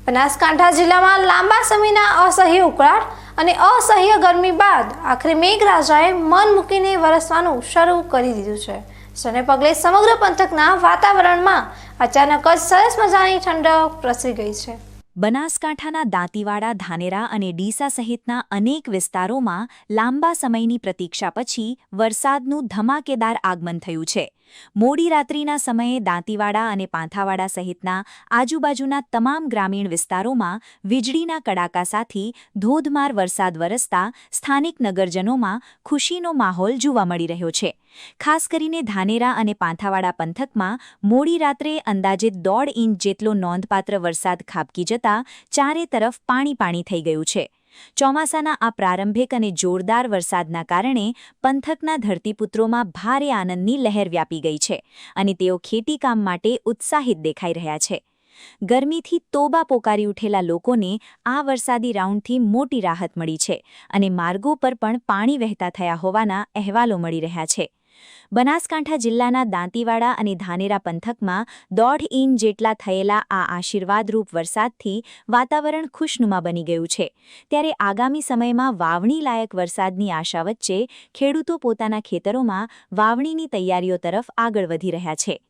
બનાસકાંઠા જિલ્લામાં લાંબા સમયના અસહ્ય ઉકળાટ અને અસહ્ય ગરમી બાદ આખરે મેઘરાજાએ મન મૂકીને વરસવાનું શરૂ કરી દીધું છે, જેને પગલે સમગ્ર પંથકના વાતાવરણમાં અચાનક જ સરસ મજાની ઠંડક પ્રસરી ગઈ છે। બનાસકાંઠાના દાંતીવાડા, ધાનેરા અને ડીસા સહિતના અનેક વિસ્તારોમાં લાંબા સમયની પ્રતીક્ષા પછી વરસાદનું ધમાકેદાર આગમન થયું છે। મોડી રાત્રિના સમયે દાંતીવાડા અને પાંથાવાડા સહિતના આજુબાજુના તમામ ગ્રામીણ વિસ્તારોમાં વીજળીના કડાકા સાથે ધોધમાર વરસાદ વરસતા સ્થાનિક નગરજનોમાં ખુશીનો માહોલ જોવા મળી રહ્યો છે। ખાસ કરીને ધાનેરા અને પાંથાવાડા પંથકમાં મોડી રાત્રે અંદાજે 1.5 ઇંચ જેટલો નોંધપાત્ર વરસાદ ખાબકી જતા ચારે તરફ પાણી થઈ ગયું છે। ચોમાસાના આ પ્રારંભિક અને જોરદાર વરસાદના કારણે પંથકના ધરતીપુત્રોમાં ભારે આનંદની લહેર વ્યાપી ગઈ છે અને તેઓ ખેતીકામ માટે ઉત્સાહિત દેખાઈ રહ્યા છે। ગરમીથી તોબા પોકારી ઉઠેલા લોકોને આ વરસાદી રાઉન્ડથી મોટી રાહત મળી છે અને માર્ગો પર પણ પાણી વહેતા થયા હોવાના અહેવાલો મળી રહ્યા છે। બનાસકાંઠા જિલ્લાના દાંતીવાડા અને ધાનેરા પંથકમાં 1.5 ઇંચ જેટલા થયેલા આ આશીર્વાદરૂપ વરસાદથી વાતાવરણ ખુશનુમા બની ગયું છે, ત્યારે આગામી સમયમાં વાવણી લાયક વરસાદની આશા વચ્ચે ખેડૂતો પોતાના ખેતરોમાં વાવણીની તૈયારીઓ તરફ આગળ વધી રહ્યા છે।